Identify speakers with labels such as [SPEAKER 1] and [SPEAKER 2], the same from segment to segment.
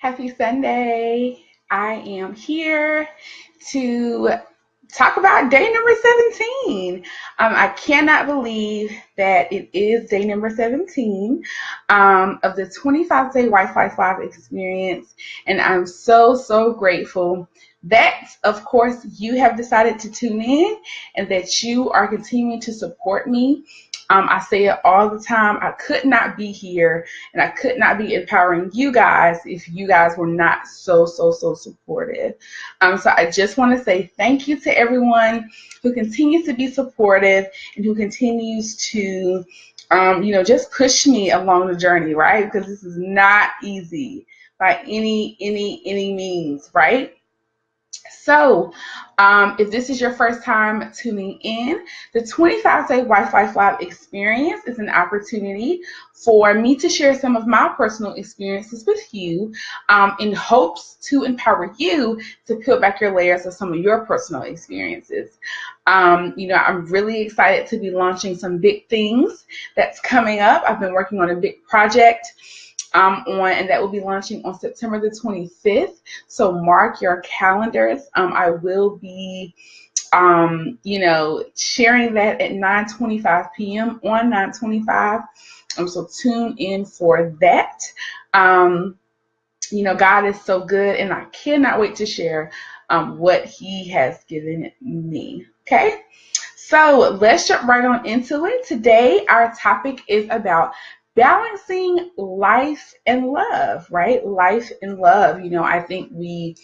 [SPEAKER 1] Happy Sunday. I am here to talk about day number 17. I cannot believe that it is day number 17 of the 25-day Wi-Fi 5 experience. And I'm so grateful that, of course, you have decided to tune in and that you are continuing to support me. I say it all the time. I could not be here and I could not be empowering you guys if you guys were not so supportive. So I just want to say thank you to everyone who continues to be supportive and who continues to, just push me along the journey, right? Because this is not easy by any means, right? So, if this is your first time tuning in, the 25-day Wi-Fi 5 experience is an opportunity for me to share some of my personal experiences with you in hopes to empower you to peel back your layers of some of your personal experiences. I'm really excited to be launching some big things that's coming up. I've been working on a big project and that will be launching on September the 25th. So mark your calendars. I will be, sharing that at 9:25 p.m. on 9:25. So tune in for that. God is so good, and I cannot wait to share what He has given me. Okay. So let's jump right on into it. Today, our topic is about balancing life and love, right? Life and love. I think we,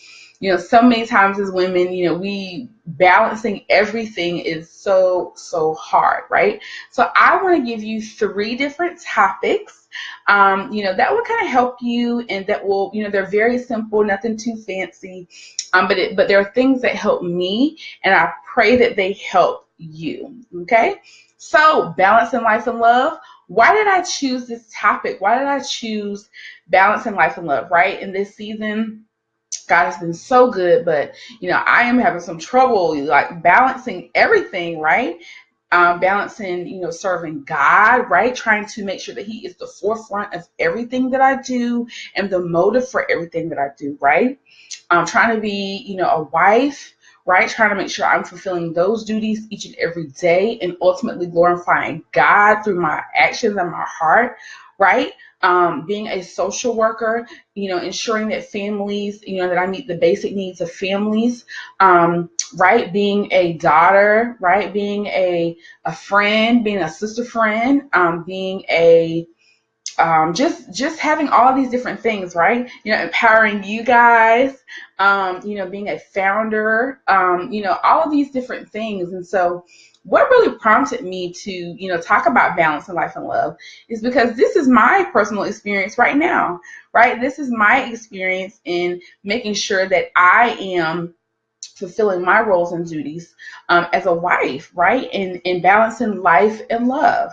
[SPEAKER 1] so many times as women, we balancing everything is so hard, right? So I want to give you 3 different topics, that will kind of help you, and that will, they're very simple, nothing too fancy, but there are things that help me, and I pray that they help you. Okay. So balancing life and love. Why did I choose this topic? Why did I choose balancing life and love, right? In this season, God has been so good, but, I am having some trouble, like balancing everything, right? Balancing, serving God, right? Trying to make sure that He is the forefront of everything that I do and the motive for everything that I do, right? Trying to be, a wife, right? Trying to make sure I'm fulfilling those duties each and every day and ultimately glorifying God through my actions and my heart, right? Being a social worker, ensuring that families, that I meet the basic needs of families, right? Being a daughter, right? Being a friend, being a sister friend, being a just having all these different things, right? Empowering you guys, being a founder, all of these different things. And so what really prompted me to, talk about balance in life and love is because this is my personal experience right now, right? This is my experience in making sure that I am fulfilling my roles and duties as a wife, right? And balancing life and love.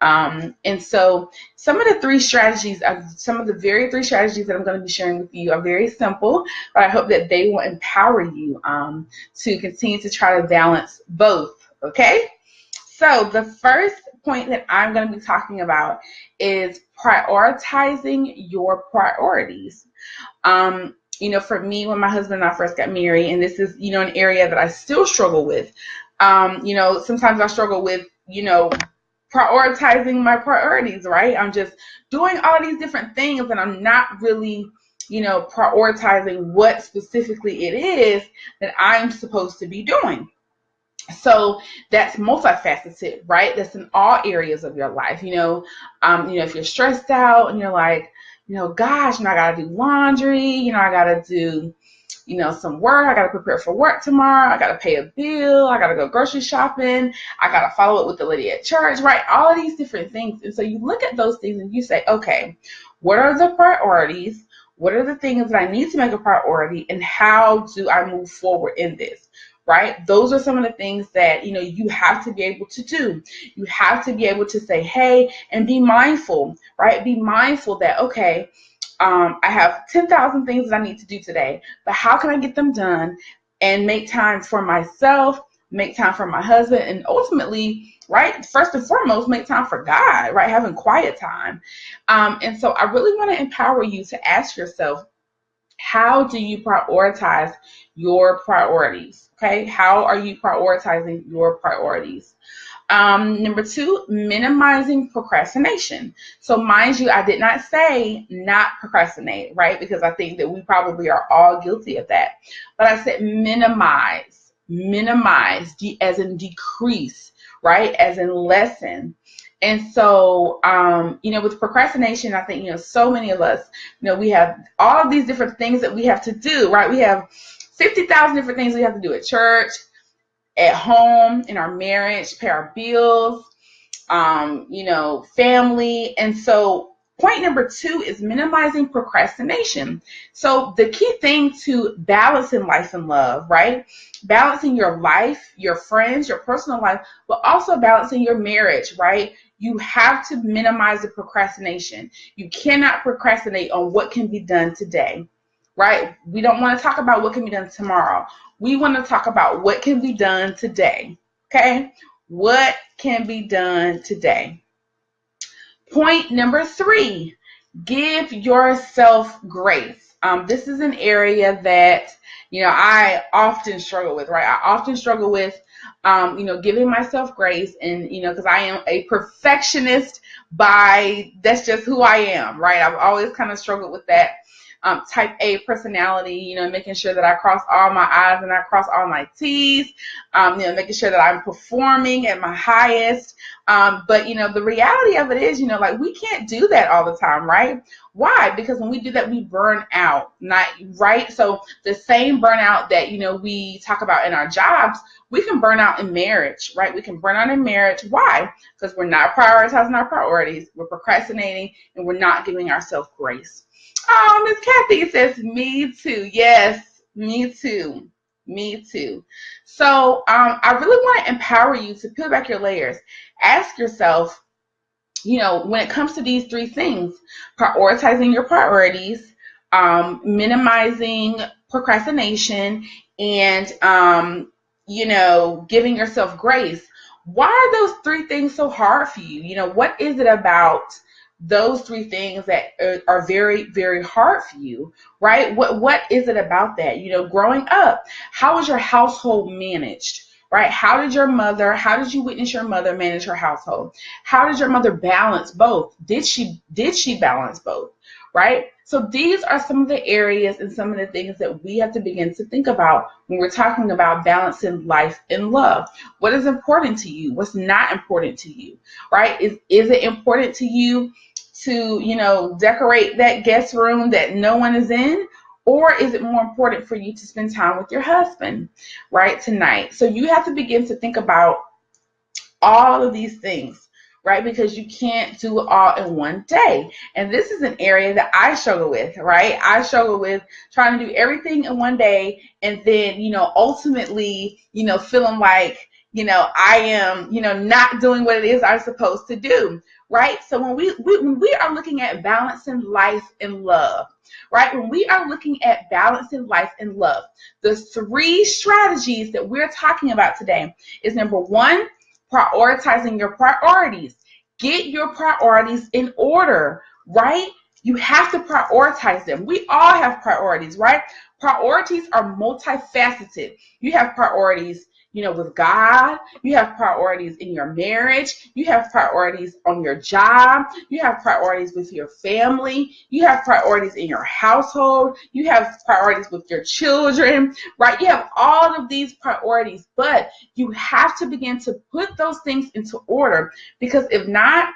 [SPEAKER 1] And so some of the 3 strategies, some of the very 3 strategies that I'm going to be sharing with you are very simple, but I hope that they will empower you to continue to try to balance both. Okay. So the first point that I'm going to be talking about is prioritizing your priorities. For me, when my husband and I first got married, and this is, an area that I still struggle with, sometimes I struggle with, prioritizing my priorities, right? I'm just doing all these different things and I'm not really, prioritizing what specifically it is that I'm supposed to be doing. So that's multifaceted, right? That's in all areas of your life. If you're stressed out and you're like, gosh, I gotta do laundry, I gotta do, some work. I got to prepare for work tomorrow. I got to pay a bill. I got to go grocery shopping. I got to follow up with the lady at church, right? All of these different things. And so you look at those things and you say, okay, what are the priorities? What are the things that I need to make a priority? And how do I move forward in this? Right? Those are some of the things that, you have to be able to do. You have to be able to say, hey, and be mindful, right? Be mindful that, okay, I have 10,000 things that I need to do today, but how can I get them done and make time for myself, make time for my husband, and ultimately, right, first and foremost, make time for God, right, having quiet time. And so I really want to empower you to ask yourself, How do you prioritize your priorities? Okay, how are you prioritizing your priorities? Number two, minimizing procrastination. So mind you, I did not say not procrastinate, right? Because I think that we probably are all guilty of that. But I said minimize, as in decrease, right? As in lessen. And so, with procrastination, I think, so many of us, we have all of these different things that we have to do, right? We have 50,000 different things we have to do at church, at home, in our marriage, pay our bills, family. And so point number two is minimizing procrastination. So the key thing to balancing life and love, right? Balancing your life, your friends, your personal life, but also balancing your marriage, right? You have to minimize the procrastination. You cannot procrastinate on what can be done today, right? We don't want to talk about what can be done tomorrow. We want to talk about what can be done today, okay? What can be done today? Point number three, give yourself grace. This is an area that, I often struggle with, right? I often struggle with, giving myself grace, and, because I am a perfectionist that's just who I am, right? I've always kind of struggled with that. Type A personality, making sure that I cross all my I's and I cross all my T's, making sure that I'm performing at my highest. But, the reality of it is, we can't do that all the time, right? Why? Because when we do that, we burn out, right? So the same burnout that, we talk about in our jobs, we can burn out in marriage, right? We can burn out in marriage. Why? Because we're not prioritizing our priorities, we're procrastinating, and we're not giving ourselves grace. Oh, Miss Kathy says, me too. Yes, me too. Me too. So I really want to empower you to peel back your layers. Ask yourself, when it comes to these three things, prioritizing your priorities, minimizing procrastination, and, giving yourself grace. Why are those three things so hard for you? What is it about those three things that are very, very hard for you, right? What is it about that? Growing up, how was your household managed, right? How did you witness your mother manage her household? How did your mother balance both? Did she balance both, right? So these are some of the areas and some of the things that we have to begin to think about when we're talking about balancing life and love. What is important to you? What's not important to you, right? Is it important to you to, decorate that guest room that no one is in? Or is it more important for you to spend time with your husband, right, tonight? So you have to begin to think about all of these things, right? Because you can't do it all in one day. And this is an area that I struggle with, right? I struggle with trying to do everything in one day and then, ultimately, feeling like, I am, not doing what it is I'm supposed to do, right? So when we are looking at balancing life and love, right? When we are looking at balancing life and love, the three strategies that we're talking about today is number one, prioritizing your priorities. Get your priorities in order, right? You have to prioritize them. We all have priorities, right? Priorities are multifaceted. You have priorities, with God. You have priorities in your marriage. You have priorities on your job. You have priorities with your family. You have priorities in your household. You have priorities with your children, right? You have all of these priorities, but you have to begin to put those things into order, because if not,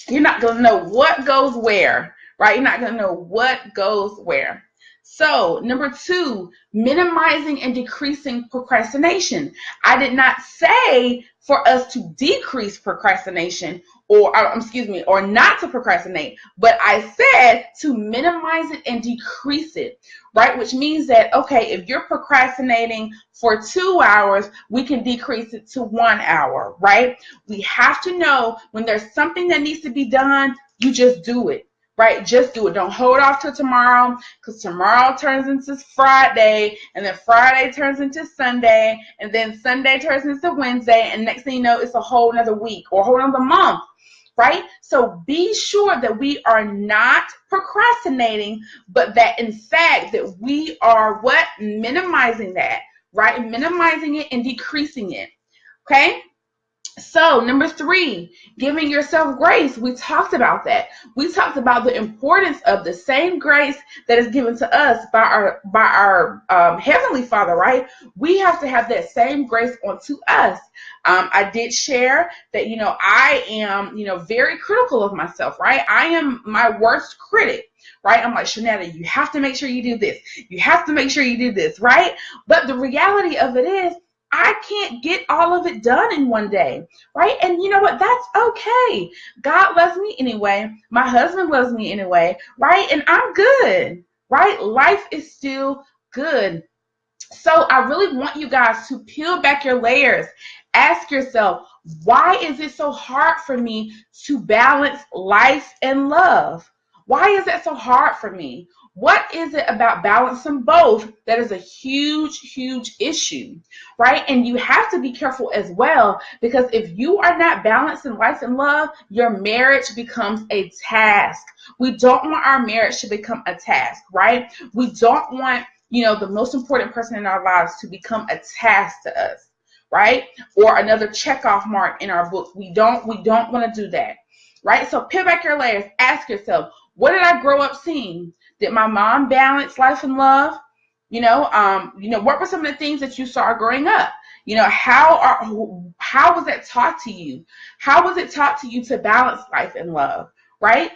[SPEAKER 1] you're not going to know what goes where, right? You're not going to know what goes where. So, number two, minimizing and decreasing procrastination. I did not say for us to decrease procrastination or not to procrastinate, but I said to minimize it and decrease it, right? Which means that, okay, if you're procrastinating for 2 hours, we can decrease it to 1 hour, right? We have to know when there's something that needs to be done, you just do it. Right? Just do it. Don't hold off till tomorrow, because tomorrow turns into Friday, and then Friday turns into Sunday, and then Sunday turns into Wednesday, and next thing you know, it's a whole another week or a whole another month, right? So be sure that we are not procrastinating, but that in fact that we are what? Minimizing that, right? Minimizing it and decreasing it. Okay? So, number 3, giving yourself grace. We talked about that. We talked about the importance of the same grace that is given to us by our Heavenly Father, right? We have to have that same grace onto us. I did share that, I am, very critical of myself, right? I am my worst critic, right? I'm like, Shanetta, you have to make sure you do this. You have to make sure you do this, right? But the reality of it is, I can't get all of it done in one day, right? And you know what? That's okay. God loves me anyway. My husband loves me anyway, right? And I'm good, right? Life is still good. So I really want you guys to peel back your layers. Ask yourself, why is it so hard for me to balance life and love? Why is that so hard for me? What is it about balancing both that is a huge, huge issue, right? And you have to be careful as well, because if you are not balancing life and love, your marriage becomes a task. We don't want our marriage to become a task, right? We don't want, the most important person in our lives to become a task to us, right? Or another checkoff mark in our book. We don't want to do that, right? So peel back your layers. Ask yourself, what did I grow up seeing? Did my mom balance life and love? What were some of the things that you saw growing up? How was that taught to you? How was it taught to you to balance life and love, right?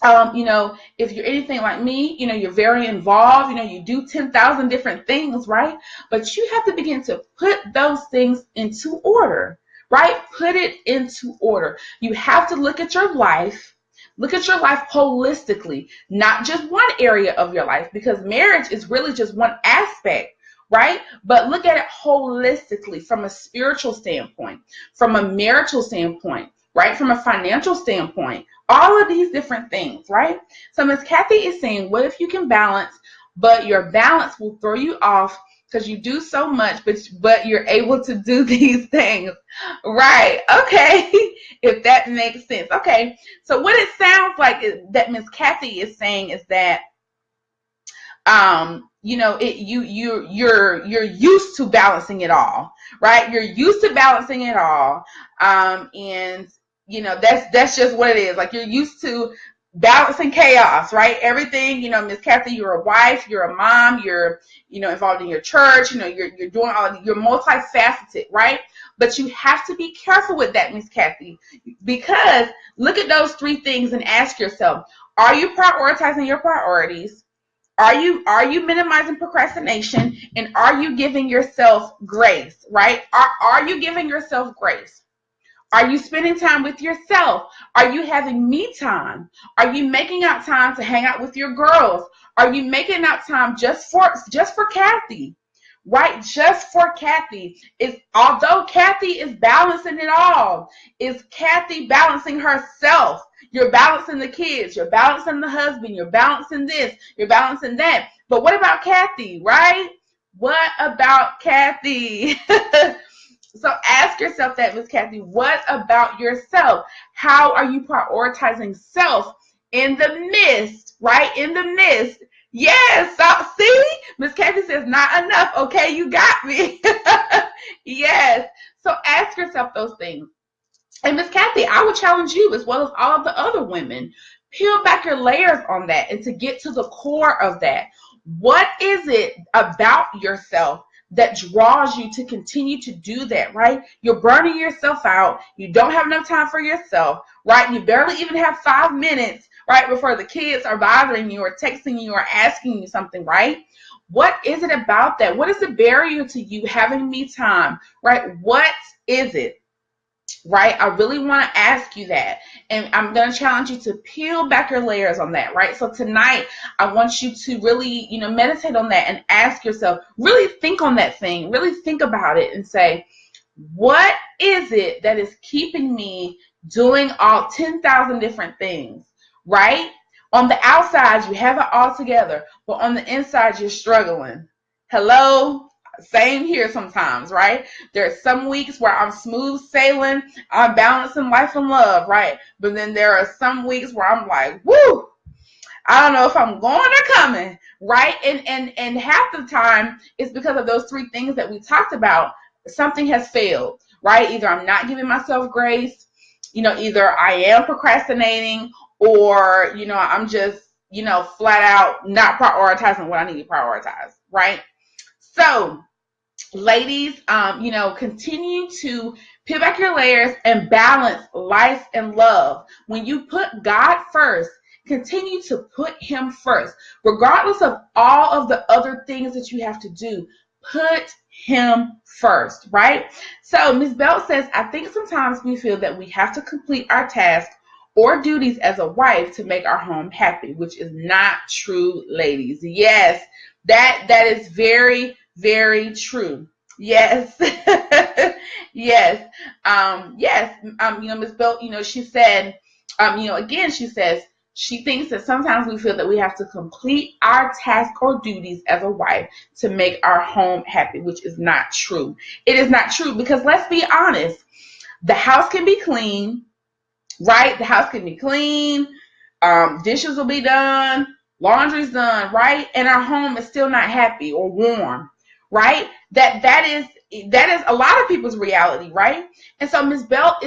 [SPEAKER 1] If you're anything like me, you're very involved, you do 10,000 different things, right? But you have to begin to put those things into order, right? Put it into order. You have to look at your life. Look at your life holistically, not just one area of your life, because marriage is really just one aspect, right? But look at it holistically from a spiritual standpoint, from a marital standpoint, right? From a financial standpoint, all of these different things, right? So Miss Kathy is saying, what if you can balance, but your balance will throw you off because you do so much, but you're able to do these things, right? Okay, if that makes sense. Okay, so what it sounds like is that Miss Kathy is saying is that, you're used to balancing it all, right? You're used to balancing it all, and that's just what it is. Like, you're used to balancing chaos, right? Everything, Miss Kathy, you're a wife, you're a mom, you're, involved in your church, you're doing you're multifaceted, right? But you have to be careful with that, Miss Kathy, because look at those 3 things and ask yourself, are you prioritizing your priorities? Are you minimizing procrastination? And are you giving yourself grace, right? Are you giving yourself grace? Are you spending time with yourself? Are you having me time? Are you making out time to hang out with your girls? Are you making out time just for Kathy? Right? Just for Kathy. Although Kathy is balancing it all, is Kathy balancing herself? You're balancing the kids, you're balancing the husband, you're balancing this, you're balancing that. But what about Kathy, right? What about Kathy? So ask yourself that, Miss Kathy, what about yourself? How are you prioritizing self in the midst, right? In the midst. Yes, so, see? Miss Kathy says, not enough. Okay, you got me. Yes. So ask yourself those things. And Miss Kathy, I would challenge you, as well as all of the other women, peel back your layers on that and to get to the core of that. What is it about yourself that draws you to continue to do that, right? You're burning yourself out. You don't have enough time for yourself, right? You barely even have 5 minutes, right, before the kids are bothering you or texting you or asking you something, right? What is it about that? What is the barrier to you having me time, right? What is it? Right? I really want to ask you that. And I'm going to challenge you to peel back your layers on that, right? So tonight, I want you to really, meditate on that and ask yourself, really think on that thing, really think about it and say, what is it that is keeping me doing all 10,000 different things, right? On the outside, you have it all together, but on the inside, you're struggling. Hello? Same here sometimes, right? There's some weeks where I'm smooth sailing, I'm balancing life and love, right? But then there are some weeks where I'm like, woo, I don't know if I'm going or coming, right? And half the time it's because of those three things that we talked about. Something has failed, right? Either I'm not giving myself grace, either I am procrastinating, or I'm just flat out not prioritizing what I need to prioritize, right? So ladies, continue to peel back your layers and balance life and love. When you put God first, continue to put him first. Regardless of all of the other things that you have to do, put him first, right? So Ms. Belt says, I think sometimes we feel that we have to complete our tasks or duties as a wife to make our home happy, which is not true, ladies. Yes, that is very, very true. Yes. Yes. Ms. Belt, she said, again, she says she thinks that sometimes we feel that we have to complete our tasks or duties as a wife to make our home happy, which is not true. It is not true because let's be honest, the house can be clean, right? The house can be clean, dishes will be done, laundry's done, right? And our home is still not happy or warm, right? That is a lot of people's reality, right? And so Ms. Belt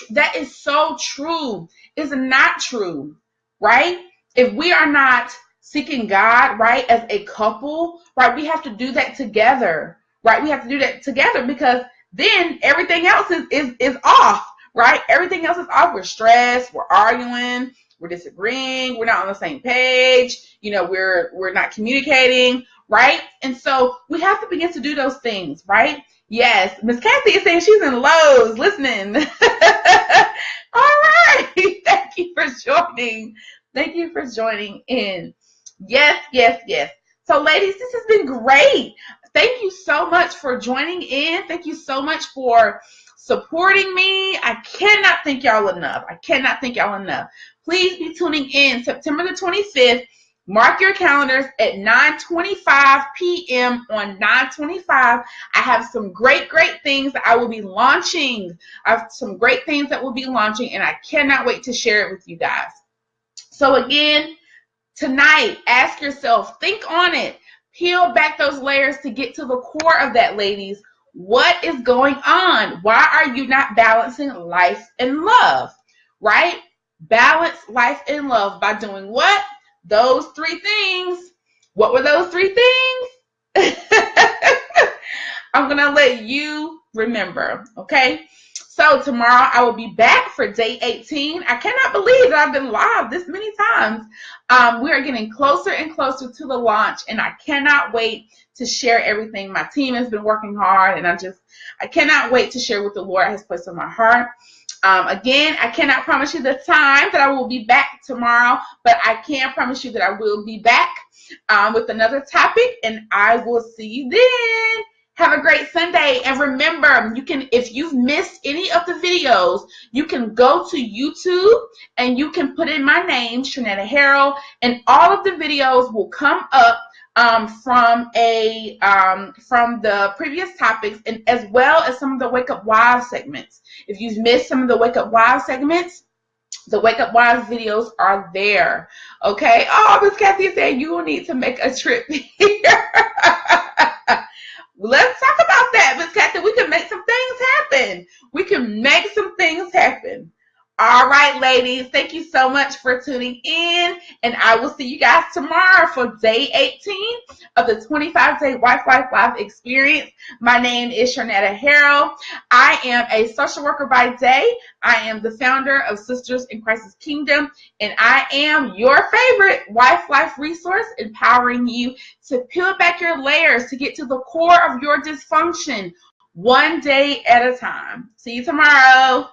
[SPEAKER 1] that is so true. It's not true, right? If we are not seeking God, right, as a couple, right, we have to do that together, right? We have to do that together because then everything else is off, right? Everything else is off. We're stressed, we're arguing, we're disagreeing, we're not on the same page, we're not communicating, right? And so we have to begin to do those things, right? Yes, Miss Kathy is saying she's in Lowe's listening. All right. Thank you for joining. Thank you for joining in. Yes, yes, yes. So ladies, this has been great. Thank you so much for joining in. Thank you so much for supporting me. I cannot thank y'all enough. Please be tuning in September the 25th. Mark your calendars at 9:25 p.m. on 9/25. I have some great things that I will be launching. And I cannot wait to share it with you guys. So again, tonight, ask yourself, think on it, peel back those layers to get to the core of that, ladies. What is going on? Why are you not balancing life and love, right? Balance life and love by doing what? Those three things. What were those three things? I'm going to let you remember, okay? So tomorrow I will be back for day 18. I cannot believe that I've been live this many times. We are getting closer and closer to the launch, and I cannot wait to share everything. My team has been working hard, and I cannot wait to share what the Lord has placed on my heart. Again, I cannot promise you the time that I will be back tomorrow, but I can promise you that I will be back with another topic, and I will see you then. Have a great Sunday. And remember, if you've missed any of the videos, you can go to YouTube and you can put in my name, Sharnetta Harrell, and all of the videos will come up from the previous topics, and as well as some of the Wake Up Wives segments. If you've missed some of the Wake Up Wives segments, the Wake Up Wives videos are there. Okay. Oh, Miss Kathy said you will need to make a trip here. Let's talk about that, Miss Kathy. We can make some things happen. All right, ladies. Thank you so much for tuning in. And I will see you guys tomorrow for day 18 of the 25-day Wife Life Live experience. My name is Sharnetta Harrell. I am a social worker by day. I am the founder of Sisters in Christ's Kingdom. And I am your favorite Wife Life resource, empowering you to peel back your layers to get to the core of your dysfunction, one day at a time. See you tomorrow.